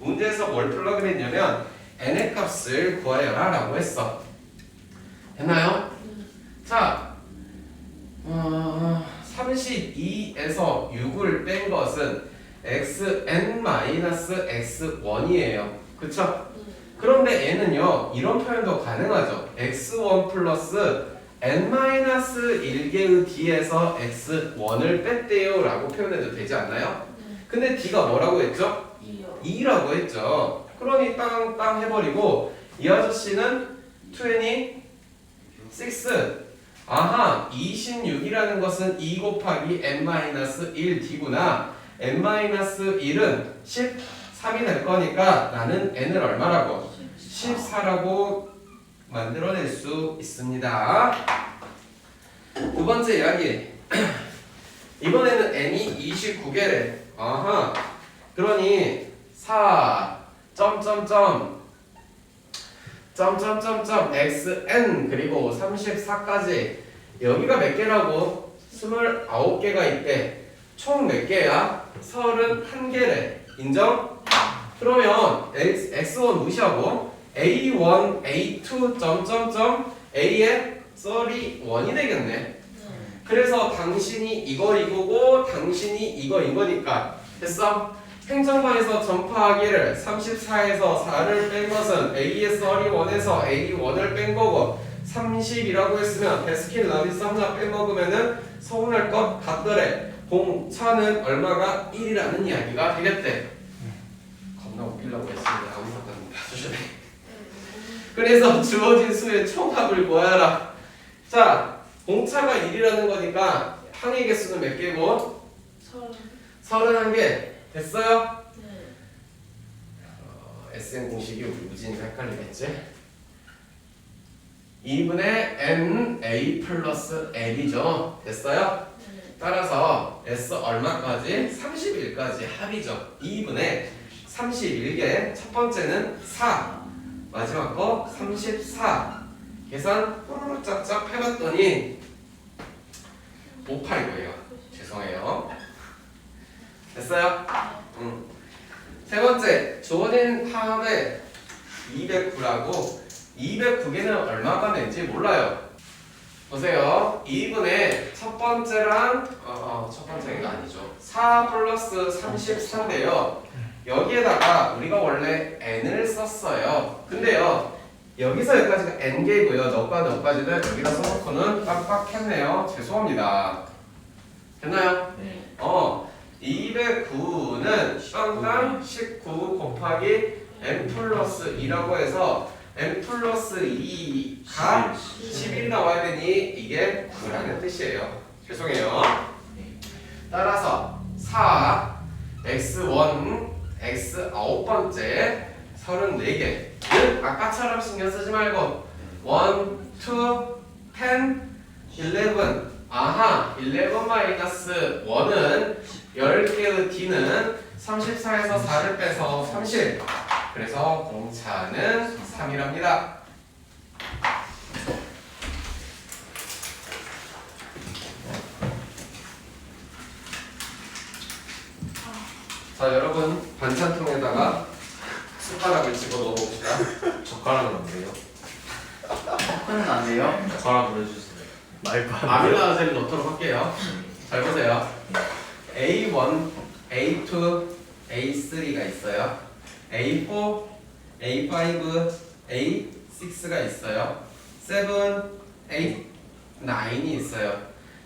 문제에서 뭘 플러그를 했냐면 n의 값을 구하여라 라고 했어. 됐나요? 자, 32에서 6을 뺀 것은 xn-x1이에요. 그쵸? 그런데 얘는요 이런 표현도 가능하죠. x1 플러스 n-1개의 d에서 x1을 뺐대요 라고 표현해도 되지 않나요? 근데 d가 뭐라고 했죠? 2라고 했죠. 그러니 땅땅 해버리고 이 아저씨는 26 아하 26이라는 것은 2 곱하기 n-1d구나. n-1은 13이 될 거니까 나는 n을 얼마라고? 14라고 만들어낼 수 있습니다. 두 번째 이야기. 이번에는 n이 29개래. 아하. 그러니 4 점점점 xn 그리고 34까지 여기가 몇 개라고? 29개가 있대. 총 몇 개야? 31개래. 인정? 그러면 x1 무시하고 a1, a2 점점점 a에 31이 되겠네. 그래서 당신이 이거고 당신이 이거인 거니까 됐어? 행정반에서 전파하기를 34에서 4를 뺀 것은 a의 31에서 a1을 뺀 거고 30이라고 했으면 베스킨 라빈스 하나 빼먹으면은 서운할 것 같더래. 공차는 얼마가 1이라는 이야기가 되겠대. 겁나 웃기려고 했습니다. 아무것도 안 봐주시네. 그래서 주어진 수의 총합을 구하여라. 자, 공차가 1이라는 거니까 항의 개수는 몇 개고? 31개. 됐어요? 네. SN 공식이 우리 무진이가 헷갈리겠지? 2분의 NA 플러스 L이죠. 됐어요? 네. 따라서 S 얼마까지? 31까지 합이죠. 2분의 31개. 첫 번째는 4. 마지막 거 34. 계산 후루룩 짝짝 해봤더니 58이고요. 죄송해요. 됐어요? 세 번째, 주어진 합의 209라고 209개는 얼마가 될지 몰라요. 보세요. 2분의 첫 번째랑 첫 번째가 아니죠. 4 플러스 34인데요. 여기에다가 우리가 원래 n을 썼어요. 근데요. 여기서 여기까지가 n개고요. 너과 너까지는 여기다 써놓고는 빡빡했네요. 죄송합니다. 됐나요? 네. 209는 빵당 19 곱하기 n 플러스 2라고 해서 n 플러스 2가 11이 나와야 되니 이게 9라는 뜻이에요. 죄송해요. 따라서 4 x1 x 9번째 34개는 아까처럼 신경 쓰지 말고 1, 2, 10, 11 아하 11 마이너스 1은 10개의 d는 34에서 4를 빼서 30 그래서 공차는 3이랍니다. 자 여러분 반찬통에다가 숟가락을 집어넣어 봅시다. 젓가락은 안 돼요? 젓가락은 안 돼요? 젓가락으로 해주세요. 말파. 아밀라제를 넣도록 할게요. 잘 보세요. A1, A2, A3가 있어요. A4, A5, A6가 있어요. 7, 8, 9이 있어요.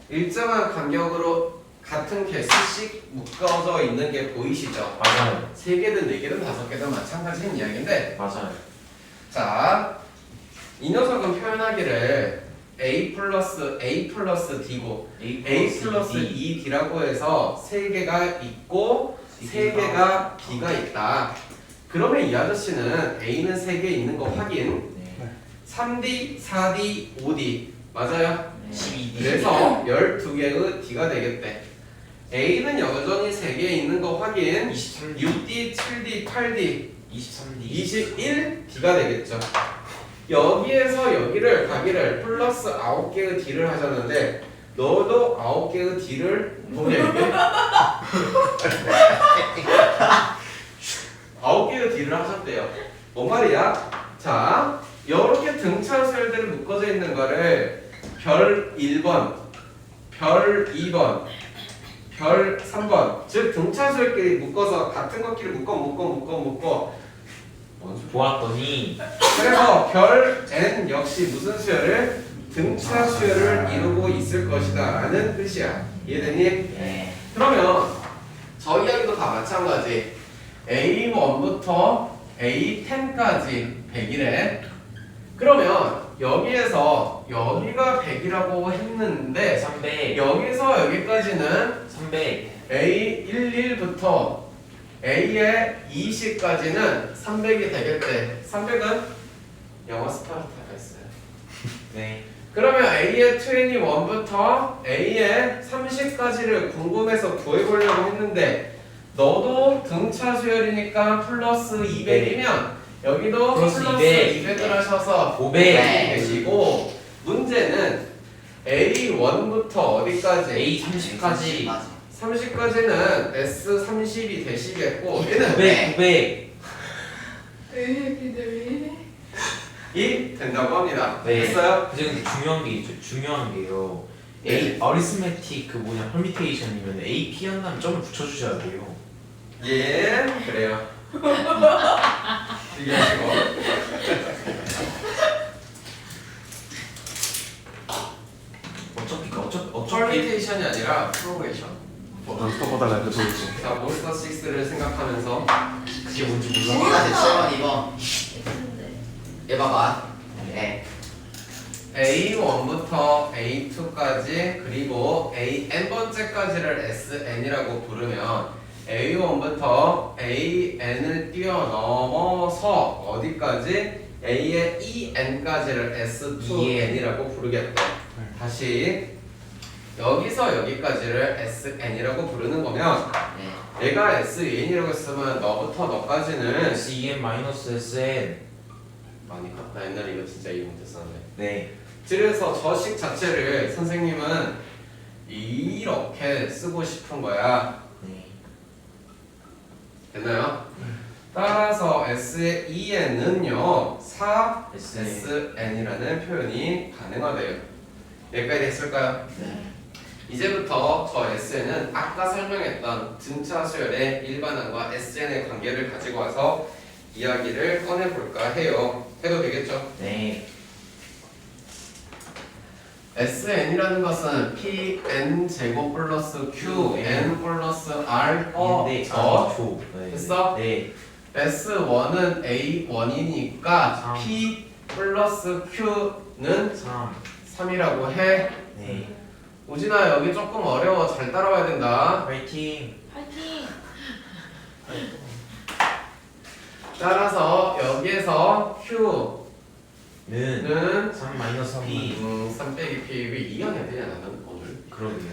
일정한 간격으로 같은 개수씩 묶어져 있는 게 보이시죠? 맞아요. 3개든 4개든 5개든 마찬가지인 이야기인데 맞아요. 자, 이 녀석은 표현하기를 A 플러스 D고 A 플러스 D. 2D라고 해서 3개가 있고 3개가 B가 있다. 그러면 이 아저씨는 A는 3개 있는 거 확인. 네. 3D, 4D, 5D 맞아요? 12D. 그래서 12개의 D가 되겠대. A는 여전히 3개 있는 거 확인. 23D. 6D, 7D, 8D, 23D. 21D가 되겠죠. 여기에서 여기를 가기를 플러스 9개의 D를 하셨는데 너도 9개의 D를 뭐냐 이게? 9개의 D를 하셨대요. 뭔 말이야? 자, 이렇게 등차수열들이 묶어져 있는 거를 별 1번, 별 2번, 별 3번 즉 등차수열끼리 묶어서 같은 것끼리 묶어 보았더니 그래서 별 n 역시 무슨 수열을? 등차 수열을 이루고 있을 것이다 라는 뜻이야. 이해되니? 네. 그러면 저 이야기도 다 마찬가지. A1부터 A10까지 100이래. 그러면 여기에서 여기가 100이라고 했는데 300. 여기서 여기까지는 300. A11부터 A의 20까지는 300이 되겠대. 300은 영어 스파르타가 있어요. 네. 그러면 A의 21부터 A의 30까지를 궁금해서 구해보려고 했는데 너도 등차 수열이니까 플러스 200이면 여기도 플러스 플러스 200. 200을 하셔서 500. 되시고 문제는 A1부터 어디까지? A30까지. 30까지는 S30이 되시겠고 얘는 900. 900. 이 된다고 합니다. 네. 됐어요? 근데 중요한 게 있죠. 중요한 게요. 네. A 어리스메틱 그 뭐냐 퍼미테이션이면 AP 한 다음 점을 붙여주셔야 돼요. 예, 그래요. 이해하시고. 어차피 퍼미테이션이 아니라 프로그레이션. 스톱보다 레드 보이지. 자, 몬스터 6를 생각하면서 그게 뭔지 몰라. 여기가 7번 2번 얘 봐봐 네 A1부터 A2까지 그리고 AN번째까지를 SN이라고 부르면 A1부터 AN을 뛰어넘어서 어디까지? A의 EN까지를 S2N이라고 부르겠대. 다시 여기서 여기까지를 SN이라고 부르는 거면 네. 얘가 SN이라고 했으면 너부터 너까지는 SEN-SN. 많이 컸다. 옛날에 이거 진짜 이름 됐었는데. 네. 그래서 저식 자체를 선생님은 이렇게 쓰고 싶은 거야. 네. 됐나요? 따라서 S의 EN은요 4SN이라는 표현이 가능하대요. 여기까지 됐을까요? 네. 이제부터 저 SN은 아까 설명했던 등차 수열의 일반항과 SN의 관계를 가지고 와서 이야기를 꺼내볼까 해요. 해도 되겠죠? 네. Sn이라는 것은 Pn 제곱 플러스 Qn 플러스 R 네. 어? 네. 됐어? 네. S1은 A1이니까 삼. P 플러스 Q는 3. 3이라고 해. 네. 우진아 여기 조금 어려워. 잘 따라와야 된다. 파이팅. 파이팅! 따라서 여기에서 Q는 는 3 마이너스 P. 3 빼기 P 왜 2형 해야 되냐 나는 오늘. 그러게요.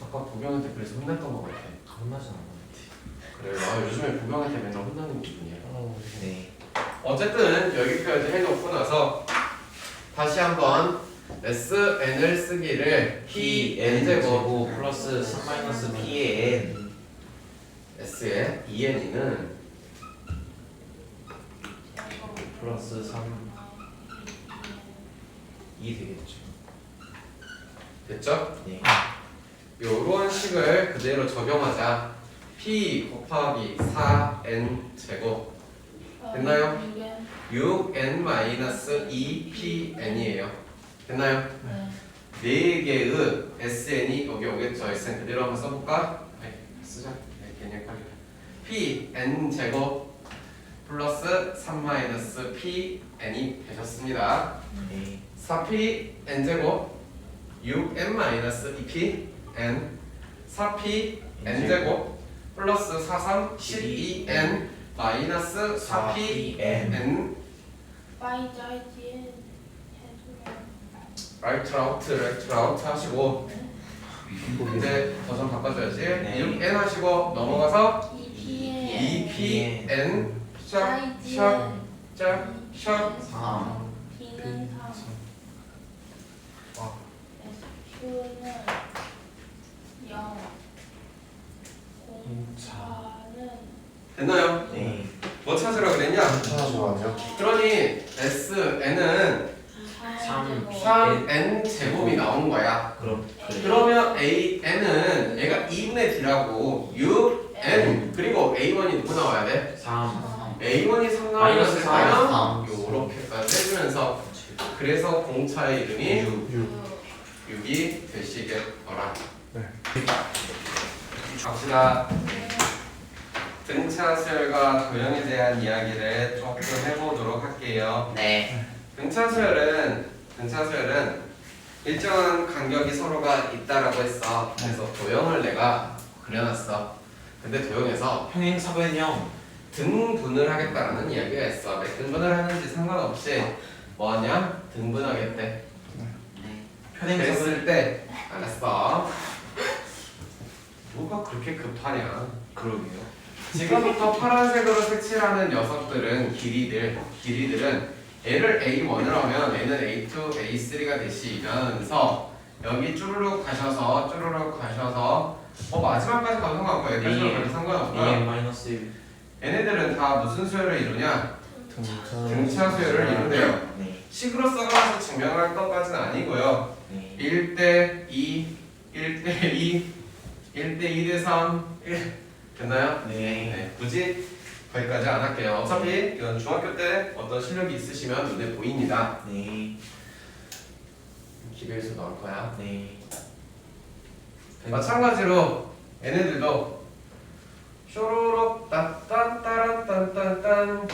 아까 보경한테 그래서 혼났던 것 같아. 혼나진 않았는데. 그래. 아 요즘에 보경한테 맨날 혼나는 기분이야. 네. 어쨌든 여기까지 해놓고 나서 다시 한번 SN을 쓰기를 P N Pn제곱 제곱 플러스 3 마이너스 P의 N. S의 2N이는 플러스 3. 2 되겠죠. 됐죠? 네. 요런 식을 그대로 적용하자. P 곱하기 4N 제곱 됐나요? 6N-2PN이에요. 됐나요? 네. 4개의 SN이 여기 오겠죠. SN 그대로 한번 써볼까? 네, 쓰자. 네, 괜히 헷갈려. PN 제곱 플러스 3-PN이 되셨습니다. 네. 4PN 제곱 6N-2PN 4PN 제곱 플러스 43 12N 마이너스 4PN 파이자이지엔 라이트 아웃 하시고 이제 버전 바꿔줘야지. 네. 6N 하시고 넘어가서 EPN 2PN 샵샵 3. P는 3 Q는 0 공차는 됐나요? 네. 뭐 찾으라 그랬냐? 잠시만요. 그러니 SN은 3 3N 제곱이 나온 거야. 그럼 그러면 AN은 얘가 2분의 D라고 6N 그리고 A1이 누구 나와야 돼? 3. A1이 3 마이너스 나왔을까요? 3. 요렇게까지 해주면서 그래서 공차의 이름이 6. 6이 되시겠더라. 네. 갑시다. 등차 수열과 도형에 대한 이야기를 조금 해보도록 할게요. 네. 등차 수열은 일정한 간격이 서로가 있다라고 했어. 그래서 도형을 내가 그려놨어. 근데 도형에서 평행사변형. 등분을 하겠다라는 이야기가 있어. 몇 등분을 하는지 상관없이 뭐하냐? 등분하겠대. 네. 평행사변. 그랬을 때 알았어. 뭐가 그렇게 급하냐? 그러게요. 지금부터 파란색으로 색칠하는 녀석들은 길이들은 얘를 A1을 하면 얘는 A2, A3가 되시면서 여기 쭈르륵 가셔서 마지막까지 가도 상관없고 여기까지는 별로 상관없고요. AN 마이너스 1. 얘네들은 다 무슨 수열을 이루냐? 등차 수열을 이룬대요. 네. 식으로 써가면서 증명할 것까지는 아니고요. 네. 1대2, 1대2, 1대2 대3 됐나요? 네. 네, 굳이 거기까지 안 할게요. 어차피 이건 중학교 때 어떤 실력이 있으시면 눈에 보입니다. 네. 기별수 나올 거야. 네. 마찬가지로 얘네들도 쇼로록 따딴따란딴딴딴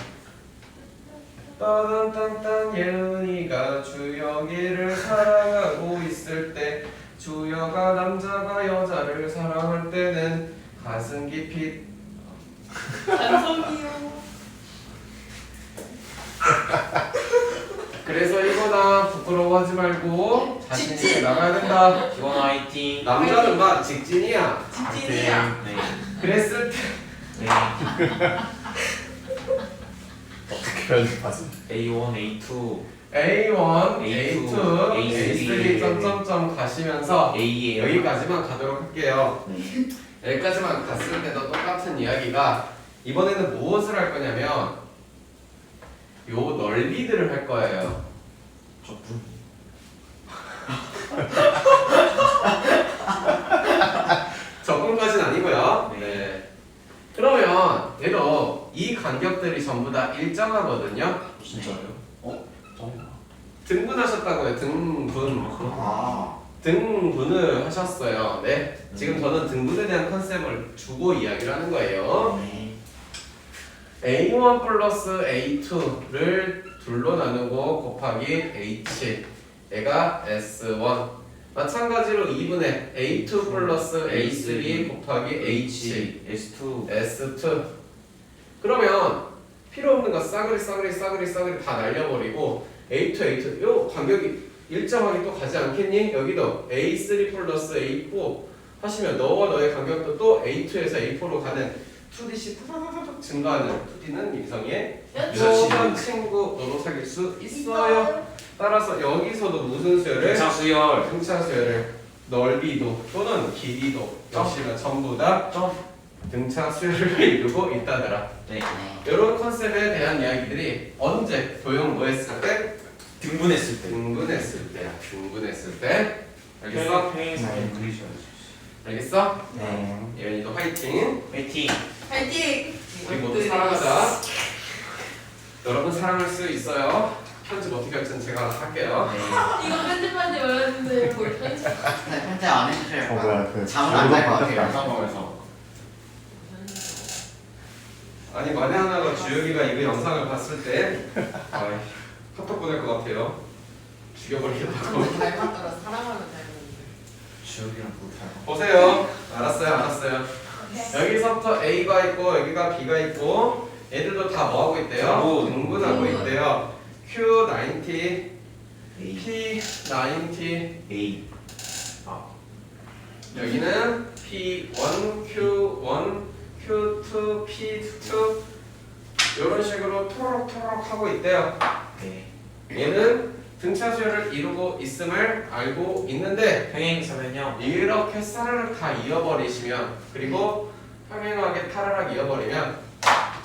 따단딴딴 예은이가 주혁이를 사랑하고 있을 때 주혁아 남자가 여자를 사랑할 때는 가슴 깊이 감성이요. 그래서 이거나 부끄러워하지 말고 자신 있게 직진! 나가야 된다. 기원 화이팅. 남자는 막 직진이야. 직진이야. 네. 그랬을 때 네. 어떻게 편집하지? A1, A2, A1, A2, A2, A3 A3 점점점 가시면서 A예요. 여기까지만 가도록 할게요. 네. 여기까지만 갔을 때도 똑같은 이야기가 이번에는 무엇을 할 거냐면 요 넓이들을 할 거예요. 저분. 적분까지는 아니고요. 네. 네. 전부 다 일정하거든요. 진짜요? 등분하셨다고요. 등분. 아. 등분을 하셨어요. 네. 지금 저는 등분에 대한 컨셉을 주고 이야기를 하는 거예요. 네. A1 플러스 A2를 둘로 나누고 곱하기 H 얘가 S1 마찬가지로 2분의 A2 플러스 A3 곱하기 H S2 S2 그러면 필요 없는 거 싸그리 다 날려버리고 A2 요 간격이 일정하게 또 가지 않겠니? 여기도 A3 플러스 A4 하시면 너와 너의 간격도 또 A2에서 A4로 가는 2D씩 푸르르르 증가하는 2D는 이성의 유전 친구로 사귈 수 있어요. 따라서 여기서도 무슨 수열을? 등차수열 등차 수열을 넓이도 또는 길이도 역시나 전부 다 등차 수열을 이루고 있다더라. 네. 이런 컨셉에 대한 이야기들이 언제 도형 뭐 했을 때? 등분했을 때 등분했을 때야. 등분했을 때. 알겠어? 평행사에 그리셔야지. 알겠어? 네. 예은이도 화이팅. 화이팅! 파이팅! 우리 모두 사랑하자. 여러분 사랑할 수 있어요. 편집 어떻게 할지는 제가 할게요. 이거 편집하지 말았는데 뭘 편집? 편집 안 해주셔야 뭐야 그 잠을 안 잘 것 같아요. 영상방에서. 아니 만에 하나가 주혁이가 이거 영상을 봤을 때 아이, 카톡 보낼 것 같아요. 죽여버리겠다고. 닮았더라 사랑하는 닮았는데. 지혁이랑 못 보세요. 알았어요. 여기서부터 A가 있고 여기가 B가 있고 얘들도 다 뭐 하고 있대요? 등분. 등분하고 있대요. Q90, A P90 A 여기는 P1, Q1, Q2, P2 이런 식으로 토록 하고 있대요. 네. 얘는 등차 수열을 이루고 있음을 알고 있는데 평행사면요 이렇게 사르륵 다 이어버리시면 그리고 평행하게 타르륵 이어버리면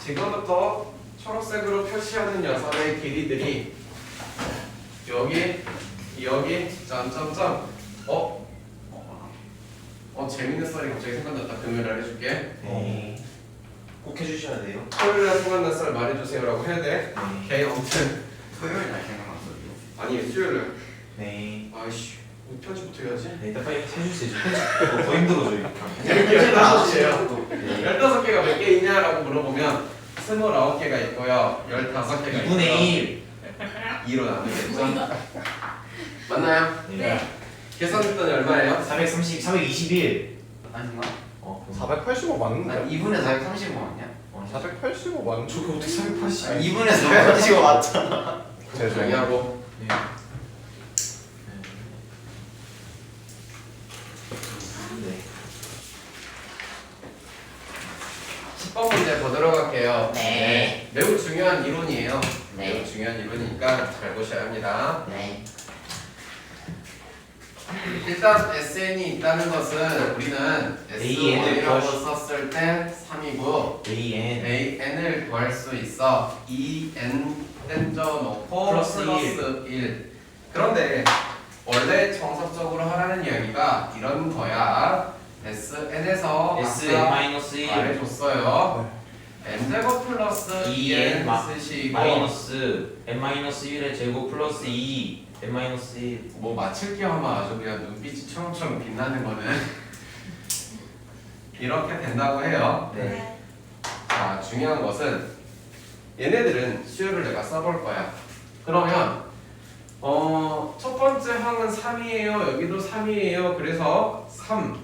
지금부터 초록색으로 표시하는 녀석의 길이들이 여기 점점점 재밌는 썰이 갑자기 생각났다. 금요일날 해줄게. 네. 꼭 해주셔야 돼요. 토요일날 생각난 썰 말해주세요라고 해야 돼. 네. 오케이 아무튼 토요일 날 생각났어요. 아니 수요일날 네. 아이씨 편집부터 해야지. 네, 일단 빨리 해주세요. 편집 더 힘들어져 이렇게. 이렇게 나오세요. 네. 15개가 몇 개 있냐라고 물어보면 29개가 있고요. 15개가 2분의 1. 2로 나누겠죠? 맞나요? 네. 계산했더니 얼마예요? 421. 아닌가? 그럼 485 맞는데? 2분의 435 맞냐? 485 맞는데? 저게 어떻게 480? 2분의 435 맞잖아. 조용히 하고 네. 네. 10번 문제 더 들어갈게요. 네. 매우 중요한 이론이에요. 네. 매우 중요한 이론이니까 잘 보셔야 합니다. 네. 일단 SN이 있다는 것은 우리는 AN을 S1이라고 썼을 때 3이고 AN AN을 구할 수 있어. 2N 땡겨놓고 플러스 플러스 1. 그런데 원래 정석적으로 하라는 이야기가 이런 거야. SN에서 SN-1 말해줬어요. N제곱 플러스 2N 2N 쓰시고 마이너스 N-1의 제곱 플러스 2 N-1 뭐 맞출게 하면 아주 그냥 눈빛이 초롱초롱 빛나는 거는 이렇게 된다고 해요. 네. 자, 중요한 것은 얘네들은 수열을 내가 써볼 거야. 그러면 첫 번째 항은 3이에요. 여기도 3이에요. 그래서 3,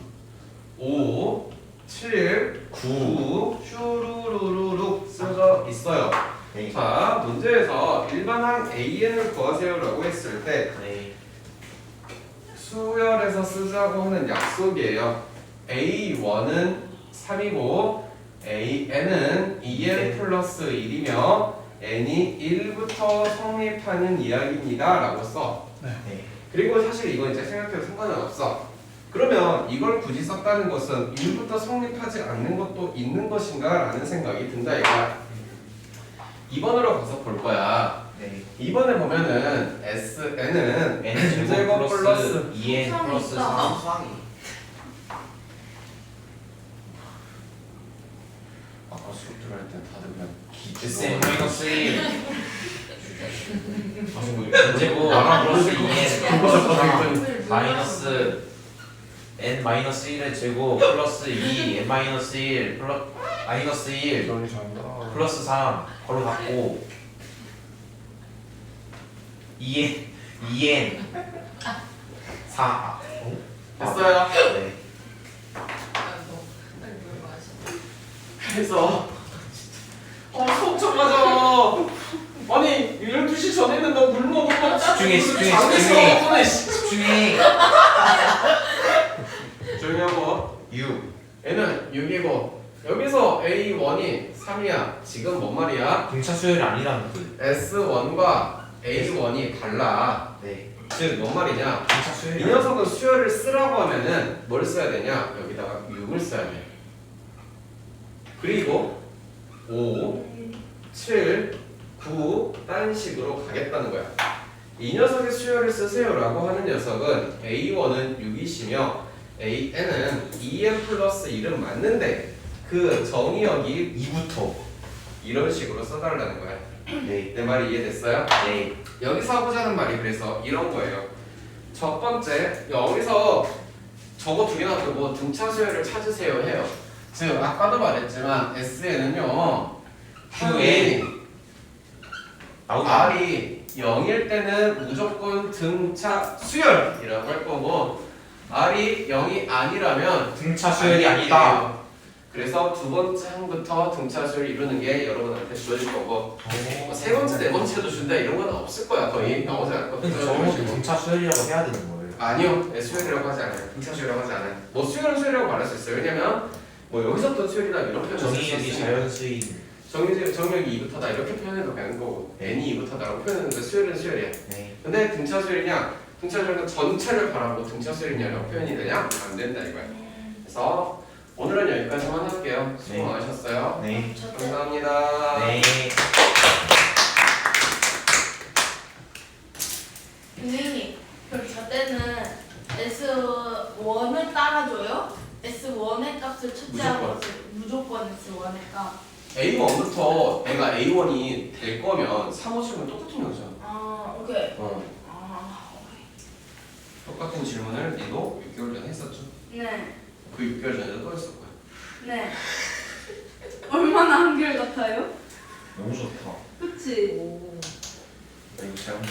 5, 7, 9 슈루루루룩 쓰여져 있어요. 네. 자, 문제에서 일반항 AN을 구하세요라고 했을 때 네. 수열에서 쓰자고 하는 약속이에요. A1은 3이고 AN은 2N 플러스 1이며 N이 1부터 성립하는 이야기입니다 라고 써. 네. 그리고 사실 이건 이제 생각해도 상관은 없어. 그러면 이걸 굳이 썼다는 것은 1부터 성립하지 않는 것도 있는 것인가 라는 생각이 든다 이거야. 2번으로 가서 볼 거야. 네. 2번에 보면은 SN은 N 제곱 플러스 2N 플러스 3 다음 수학이. 아까 수업 들어갈 땐 다들 그냥 SM 마이너스 1 문제고 플러스 2n 마이너스 n 마이너스 1의 제곱 플러스 2 n 마이너스 1 마이너스 1 정리 잘한다. 플러스 3 괄호 닫고 2n 4 됐어요. 네. 그래서 수업 좀 맞아. 아니 12시 전에는 너 물 먹으면 집중해, 집중해, 장에서 집중해 조용히 하고 6 얘는 6이고 여기서 A1이 3이야. 지금 뭔 말이야? 등차 수열이 아니라는 뜻. S1과 A1이 달라. 네. 즉 뭔 말이냐? 등차 수열이 이 녀석은 수열을 쓰라고 하면은 뭘 써야 되냐? 여기다가 6을 써야 돼. 그리고 5, 7, 9 딴 식으로 가겠다는 거야. 이 녀석의 수열을 쓰세요라고 하는 녀석은 A1은 6이시며 AN은 2n 플러스 1은 맞는데 그 정의역이 2부터. 이런 식으로 써달라는 거야. 네. 내 말이 이해됐어요? 네. 여기서 하고자 하는 말이 그래서 이런 거예요. 첫 번째, 여기서 저거 두 개나 두고 등차 수열을 찾으세요 해요. 즉 아까도 말했지만 SN은요 QN 나오지 않아. R이 0일 때는 무조건 등차 수열이라고 할 거고 R이 0이 아니라면 등차 수열이 아니다. 그래서 두 번째 항부터 등차 수열 이루는 게 여러분한테 주어질 거고 세 번째, 네 번째도 준다 이런 건 없을 거야. 거의 나오지 않을 근데 거거든. 저는 등차 수열이라고 해야 되는 거예요. 아니요, 네, 수열이라고 하지 않아요. 등차 수열이라고 하지 않아요. 뭐 수열은 수열이라고 말할 수 있어요. 왜냐면 뭐 여기서 또 수열이다 이런 표현을 쓸수 정의역이 있으니까. 자연수인. 정력이 2부터다 이렇게 표현해도 되는 거고 n이 2부터다라고 표현했는데 수열은 수열이야. 네. 근데 등차 수열이냐? 등차 수열은 전체를 바라보고 등차 수열이냐라고 표현이 되냐? 안 된다 이거야. 그래서 오늘은 여기까지만 할게요. 수고 네. 많으셨어요. 네. 감사합니다. 네. 선생님, 그럼 저 때는 S1을 따라줘요? S1의 값을 첫째하고 무조건 S1의 값. A1부터 내가 A1이 될 거면 3, 5, 7은 똑같은 거죠. 아, 오케이. 어. 아, 오케이. 똑같은 질문을 니도 6개월 전에 했었죠. 네, 그 6개월 전에도 또 했을 거야. 네. 얼마나 한결 같아요? 너무 좋다. 그치? 나 이거 잘못